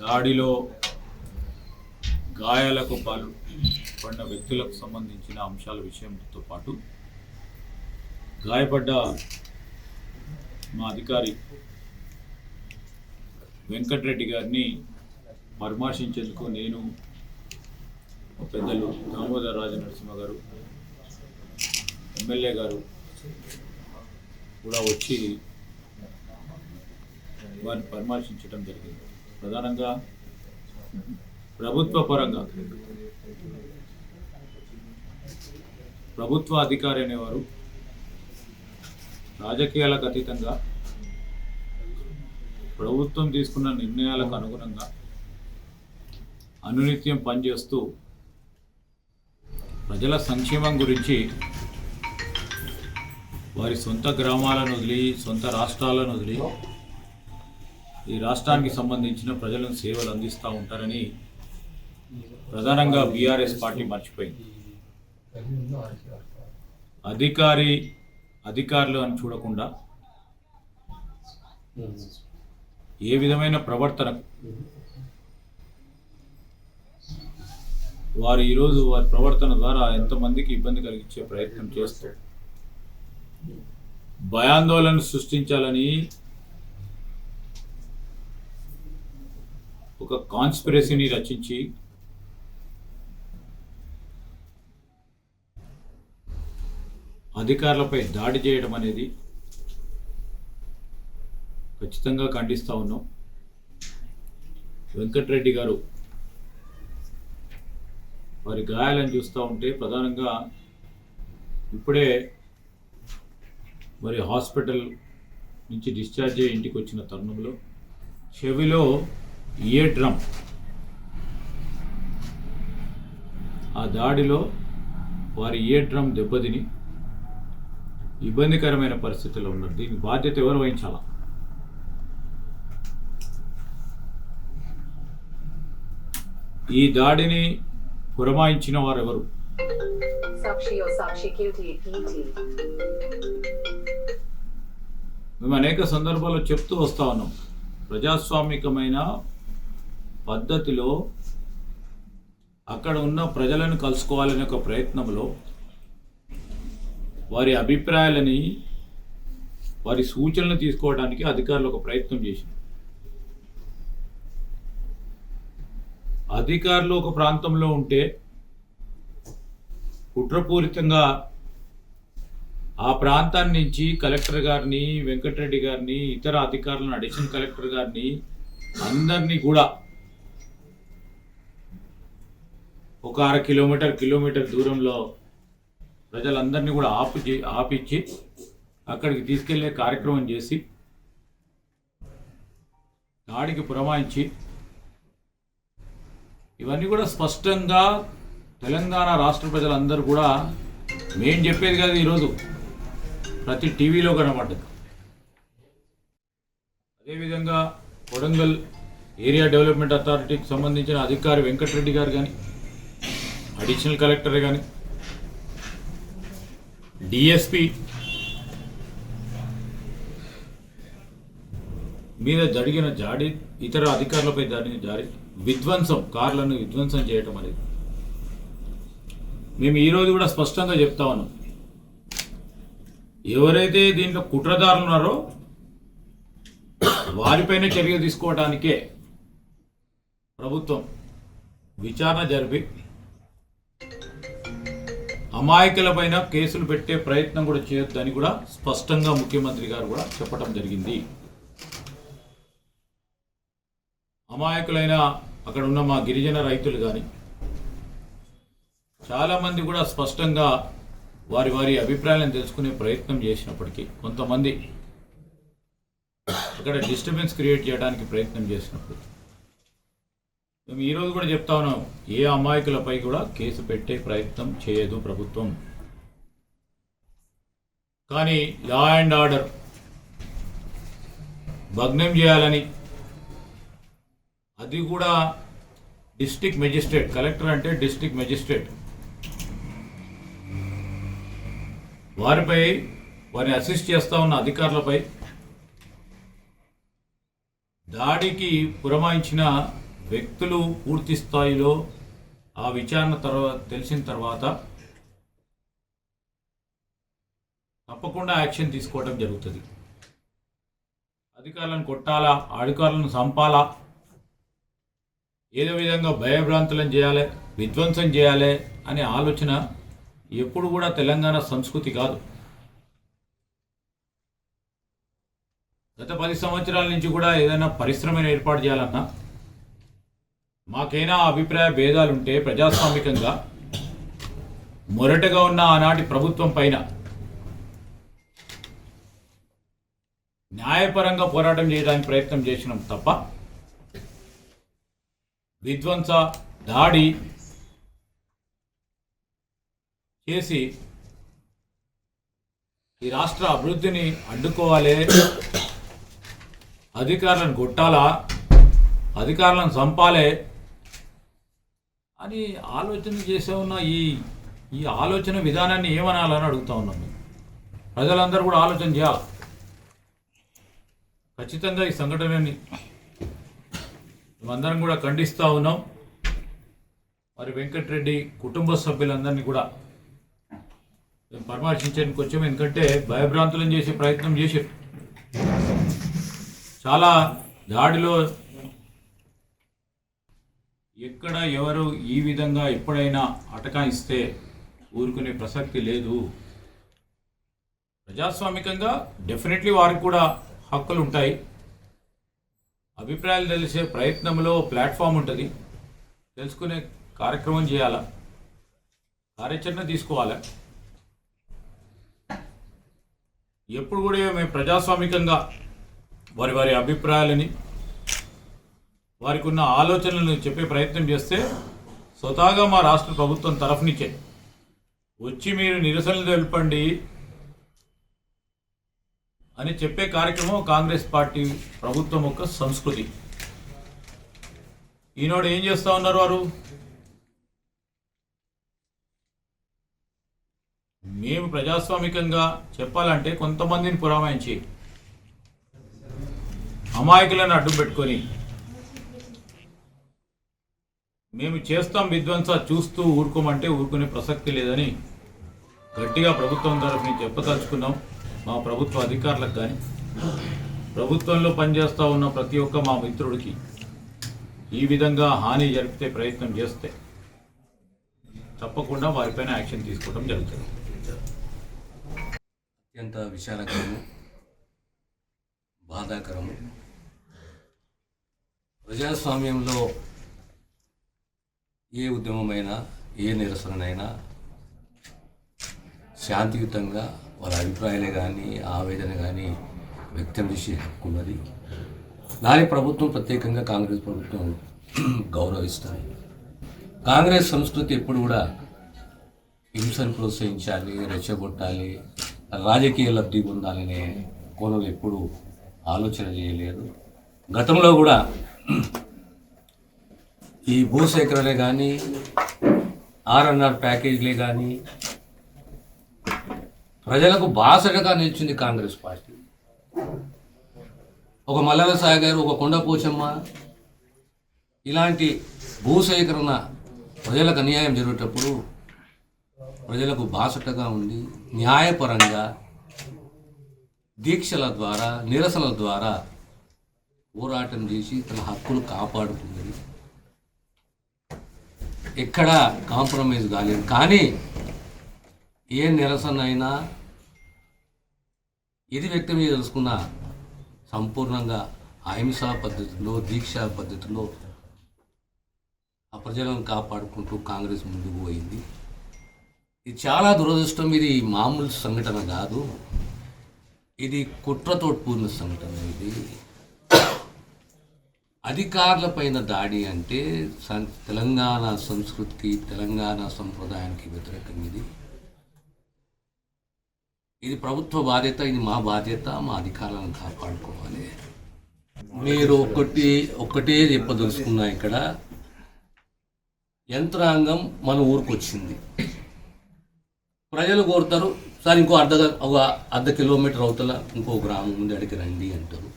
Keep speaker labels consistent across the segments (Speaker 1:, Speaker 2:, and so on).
Speaker 1: దాడిలో గాయాలకు పాల్పడిన వ్యక్తులకు సంబంధించిన అంశాల విషయంతో పాటు గాయపడ్డ మా అధికారి వెంకటరెడ్డి గారిని పరామర్శించేందుకు నేను పెద్దలు దామోదర్ రాజనరసింహ గారు ఎమ్మెల్యే గారు కూడా వచ్చి వారిని పరామర్శించడం జరిగింది. ప్రధానంగా ప్రభుత్వ పరంగా ప్రభుత్వ అధికారి అనేవారు రాజకీయాలకు అతీతంగా ప్రభుత్వం తీసుకున్న నిర్ణయాలకు అనుగుణంగా అనునిత్యం పనిచేస్తూ ప్రజల సంక్షేమం గురించి వారి సొంత గ్రామాలను వదిలి సొంత రాష్ట్రాలను వదిలి ఈ రాష్ట్రానికి సంబంధించిన ప్రజలను సేవలు అందిస్తూ ఉంటారని ప్రధానంగా బీఆర్ఎస్ పార్టీ మర్చిపోయింది. అధికారులు అని చూడకుండా ఏ విధమైన ప్రవర్తన వారు ఈరోజు వారి ప్రవర్తన ద్వారా ఎంతమందికి ఇబ్బంది కలిగించే ప్రయత్నం చేస్తూ భయాందోళన సృష్టించాలని ఒక కాన్స్పిరసీని రచించి అధికారులపై దాడి చేయడం అనేది ఖచ్చితంగా ఖండిస్తూ ఉన్నాం. వెంకటరెడ్డి గారు వారి గాయాలను చూస్తూ ఉంటే ప్రధానంగా ఇప్పుడే మరి హాస్పిటల్ నుంచి డిశ్చార్జ్ అయ్యి ఇంటికి వచ్చిన తరుణంలో చెవిలో ఇయర్ డ్రమ్ ఆ దాడిలో వారి ఇయర్ డ్రమ్ దెబ్బతిని ఇబ్బందికరమైన పరిస్థితుల్లో ఉన్నారు. దీనికి బాధ్యత ఎవరు వహించాలా? ఈ దాడిని పురమాయించిన వారు ఎవరు? మేము అనేక సందర్భాల్లో చెప్తూ వస్తా ఉన్నాం, ప్రజాస్వామికమైన పద్ధతిలో అక్కడ ఉన్న ప్రజలను కలుసుకోవాలనే ఒక ప్రయత్నంలో వారి అభిప్రాయాలని వారి సూచనలు తీసుకోవడానికి అధికారులు ఒక ప్రయత్నం చేసింది. అధికారులు ఒక ప్రాంతంలో ఉంటే కుట్రపూరితంగా ఆ ప్రాంతాన్ని నుంచి కలెక్టర్ గారిని, వెంకటరెడ్డి గారిని, ఇతర అధికారులను, అడిషనల్ కలెక్టర్ గారిని అందరినీ కూడా ఒక 1/2 కిలోమీటర్ దూరంలో ప్రజలందరినీ కూడా ఆపిచ్చి అక్కడికి తీసుకెళ్లే కార్యక్రమం చేసి దాడికి పురమాయించి ఇవన్నీ కూడా స్పష్టంగా తెలంగాణ రాష్ట్ర ప్రజలందరూ కూడా మేం చెప్పేది కాదు, ఈరోజు ప్రతి టీవీలో కనబడ్డది. అదేవిధంగా కొడంగల్ ఏరియా డెవలప్మెంట్ అథారిటీకి సంబంధించిన అధికారి వెంకటరెడ్డి గారు కానీ, అడిషనల్ కలెక్టర్ కానీ, డిఎస్పి మీద జరిగిన జాడి, ఇతర అధికారులపై జరిగిన జాడి, విధ్వంసం, కార్లను విధ్వంసం చేయటం అనేది మేము ఈరోజు కూడా స్పష్టంగా చెప్తా ఉన్నాం. ఎవరైతే దీంట్లో కుట్రదారులు ఉన్నారో వారిపైన చర్య తీసుకోవడానికే ప్రభుత్వం విచారణ జరిపి అమాయకులపైన కేసులు పెట్టే ప్రయత్నం కూడా చేయొద్దని కూడా స్పష్టంగా ముఖ్యమంత్రి గారు కూడా చెప్పడం జరిగింది. అమాయకులైన అక్కడ ఉన్న మా గిరిజన రైతులు కానీ చాలామంది కూడా స్పష్టంగా వారి వారి అభిప్రాయాలను తెలుసుకునే ప్రయత్నం చేసినప్పటికీ కొంతమంది అక్కడ డిస్టర్బెన్స్ క్రియేట్ చేయడానికి ప్రయత్నం చేసినప్పుడు మేము ఈరోజు కూడా చెప్తా ఉన్నాం, ఏ అమాయకులపై కూడా కేసు పెట్టే ప్రయత్నం చేయదు ప్రభుత్వం. కానీ లా అండ్ ఆర్డర్ భగ్నం చేయాలని, అది కూడా డిస్ట్రిక్ట్ మెజిస్ట్రేట్, కలెక్టర్ అంటే డిస్ట్రిక్ట్ మెజిస్ట్రేట్, వారిని అసిస్ట్ చేస్తూ ఉన్న అధికారులపై దాడికి పురమాయించిన వ్యక్తులు పూర్తి స్థాయిలో ఆ విచారణ తర్వాత తెలిసిన తర్వాత తప్పకుండా యాక్షన్ తీసుకోవడం జరుగుతుంది. అధికారులను కొట్టాలా, అధికారులను చంపాలా, ఏదో విధంగా భయభ్రాంతులను చేయాలి, విధ్వంసం చేయాలి అనే ఆలోచన ఎప్పుడు కూడా తెలంగాణ సంస్కృతి కాదు. గత 10 సంవత్సరాల నుంచి కూడా ఏదైనా పరిశ్రమను ఏర్పాటు చేయాలన్నా మాకైనా అభిప్రాయ భేదాలుంటే ప్రజాస్వామికంగా మొరటగా ఉన్న ఆనాటి ప్రభుత్వం పైన న్యాయపరంగా పోరాటం చేయడానికి ప్రయత్నం చేసినాం తప్ప విధ్వంస దాడి చేసి ఈ రాష్ట్ర అభివృద్ధిని అడ్డుకోవాలి, అధికారులను కొట్టాలా, అధికారులను చంపాలి అని ఆలోచన చేసే ఉన్న ఈ ఆలోచన విధానాన్ని ఏమనాలని అడుగుతా ఉన్నాను. ప్రజలందరూ కూడా ఆలోచన చేయాలి. ఖచ్చితంగా ఈ సంఘటనని మేమందరం కూడా ఖండిస్తూ ఉన్నాం. మరి వెంకటరెడ్డి కుటుంబ సభ్యులందరినీ కూడా మేము పరామర్శించడానికి వచ్చాము. ఎందుకంటే భయభ్రాంతులను చేసే ప్రయత్నం చేశారు. చాలా దాడిలో ఎక్కడ ఎవరు ఈ విధంగా ఎప్పుడైనా అటకాయిస్తే ఊరుకునే ప్రసక్తి లేదు. ప్రజాస్వామికంగా డెఫినెట్లీ వారికి కూడా హక్కులు ఉంటాయి. అభిప్రాయాలు తెలిసే ప్రయత్నంలో ప్లాట్ఫామ్ ఉంటుంది, తెలుసుకునే కార్యక్రమం చేయాలా, కార్యాచరణ తీసుకోవాలి. ఎప్పుడు కూడా మేము ప్రజాస్వామికంగా వారి అభిప్రాయాలని, వారికి ఉన్న ఆలోచనలను చెప్పే ప్రయత్నం చేస్తే స్వతహాగా మా రాష్ట్ర ప్రభుత్వం తరఫు నుంచే వచ్చి మీరు నిరసనలు తెలపండి అని చెప్పే కార్యక్రమం కాంగ్రెస్ పార్టీ ప్రభుత్వం యొక్క సంస్కృతి. ఈనాడు ఏం చేస్తూ ఉన్నారు వారు? మేము ప్రజాస్వామికంగా చెప్పాలంటే కొంతమందిని పురామాయించి అమాయకులను అడ్డు పెట్టుకొని మేము చేస్తాం విధ్వంస చూస్తూ ఊరుకోమంటే ఊరుకునే ప్రసక్తి లేదని గట్టిగా ప్రభుత్వం తరఫున చెప్పదలుచుకున్నాం. మా ప్రభుత్వ అధికారులకు కానీ ప్రభుత్వంలో పనిచేస్తూ ఉన్న ప్రతి ఒక్క మా మిత్రుడికి ఈ విధంగా హాని జరిపితే ప్రయత్నం చేస్తే తప్పకుండా వారిపైన యాక్షన్ తీసుకోవడం జరుగుతుంది.
Speaker 2: అత్యంత విషాదకరము, బాధాకరము. ప్రజాస్వామ్యంలో ఏ ఉద్యమమైనా, ఏ నిరసనైనా శాంతియుతంగా వాళ్ళ అభిప్రాయాలే కానీ, ఆవేదన కానీ వ్యక్తం చేసే హక్కు ఉన్నది. దాని ప్రభుత్వం, ప్రత్యేకంగా కాంగ్రెస్ ప్రభుత్వం గౌరవిస్తుంది. కాంగ్రెస్ సంస్కృతి ఎప్పుడు కూడా హింసను ప్రోత్సహించాలి, రెచ్చగొట్టాలి, రాజకీయ లబ్ధి పొందాలనే కోణంలో ఎప్పుడు ఆలోచన చేయలేదు. గతంలో కూడా ఈ భూసేకరణే కానీ, ఆర్ఎన్ఆర్ ప్యాకేజీలే కానీ ప్రజలకు బాసటగా నిలిచింది కాంగ్రెస్ పార్టీ. ఒక మల్లన సాగర్, ఒక కొండపోచమ్మ ఇలాంటి భూసేకరణ ప్రజలకు అన్యాయం జరిగేటప్పుడు ప్రజలకు బాసటగా ఉండి న్యాయపరంగా దీక్షల ద్వారా, నిరసనల ద్వారా పోరాటం చేసి తన హక్కులు కాపాడుతున్నది. ఎక్కడా కాంప్రమైజ్ కాలేదు. కానీ ఏ నిరసన అయినా ఇది వ్యక్తం చేయదలుచుకున్న సంపూర్ణంగా అహింసా పద్ధతిలో, దీక్షా పద్ధతిలో ఆ ప్రజలను కాపాడుకుంటూ కాంగ్రెస్ ముందుకు పోయింది. ఇది చాలా దురదృష్టం. ఇది మామూలు సంఘటన కాదు, ఇది కుట్రతో కూడిన సంఘటన. ఇది అధికారుల పైన దాడి అంటే తెలంగాణ సంస్కృతికి, తెలంగాణ సంప్రదాయానికి వ్యతిరేకం. ఇది ప్రభుత్వ బాధ్యత, ఇది మా బాధ్యత. మా అధికారులను కాపాడుకోవాలి. మీరు ఒక్కటే చెప్పదలుచుకున్నా, ఇక్కడ యంత్రాంగం మన ఊరికి వచ్చింది, ప్రజలు కోరుతారు, సార్ ఇంకో అర్ధ కిలోమీటర్ అవతల ఇంకో గ్రామం ఉంది, అడిగి రండి అంటారు.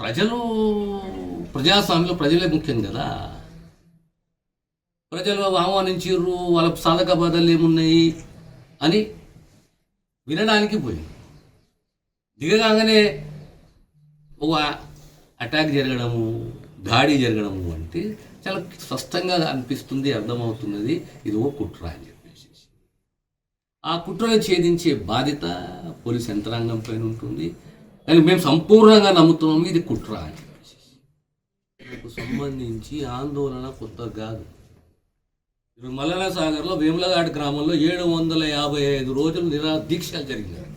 Speaker 2: ప్రజలు ప్రజాస్వామ్యంలో ప్రజలే ముఖ్యం కదా. ప్రజలు ఆహ్వానించారు, వాళ్ళ సాధక బాధలు ఏమున్నాయి అని వినడానికి పోయింది. దిగగానే ఒక అటాక్ జరగడము, దాడి జరగడము అంటే చాలా స్పష్టంగా అనిపిస్తుంది, అర్థమవుతున్నది ఇది ఓ కుట్ర అని చెప్పేసి. ఆ కుట్రను ఛేదించే బాధ్యత పోలీస్ యంత్రాంగం పైన ఉంటుంది. కానీ మేము సంపూర్ణంగా నమ్ముతున్నాము ఇది కుట్ర అని చెప్పేసి. దీనికి సంబంధించి ఆందోళన కొత్త కాదు. ఇప్పుడు మల్లన సాగర్లో వేములఘాట్ గ్రామంలో 755 రోజులు దీక్షలు జరిగినాయి.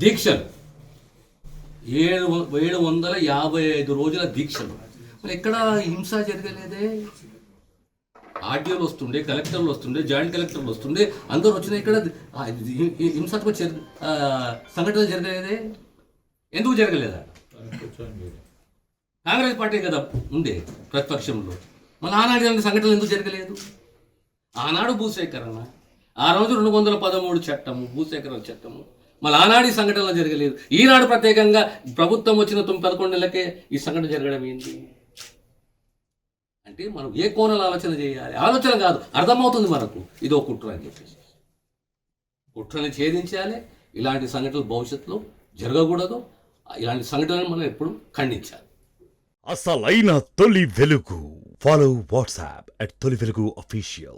Speaker 2: దీక్షలు 755 రోజుల దీక్షలు. మరి ఎక్కడ హింస జరగలేదే. ఆర్డీఓలు వస్తుండే, కలెక్టర్లు వస్తుండే, జాయింట్ కలెక్టర్లు వస్తుండే, అందరూ వచ్చిన ఇక్కడ హింసాత్మక సంఘటనలు జరగలేదే. ఎందుకు జరగలేదా? కాంగ్రెస్ పార్టీ కదా ఉండే ప్రతిపక్షంలో. మళ్ళీ ఆనాడు ఇలాంటి సంఘటనలు ఎందుకు జరగలేదు? ఆనాడు భూసేకరణ, ఆ రోజు 213 చట్టము, భూసేకరణ చట్టము. మళ్ళీ ఆనాడు ఈ సంఘటనలు జరగలేదు. ఈనాడు ప్రత్యేకంగా ప్రభుత్వం వచ్చిన 11 నెలలకే ఈ సంఘటన జరగడం ఏంటి అంటే మనం ఏ కోణాలు ఆలోచన చేయాలి? ఆలోచన కాదు, అర్థమవుతుంది మనకు ఇది ఒక కుట్ర అని చెప్పేసి. కుట్రని ఛేదించాలి. ఇలాంటి సంఘటనలు భవిష్యత్తులో జరగకూడదు. ఇలాంటి సంఘటనలు మనం ఎప్పుడు ఖండించాలి.
Speaker 3: అసలైన తొలి వెలుగు. ఫాలో వాట్సాప్ @తొలి వెలుగు official.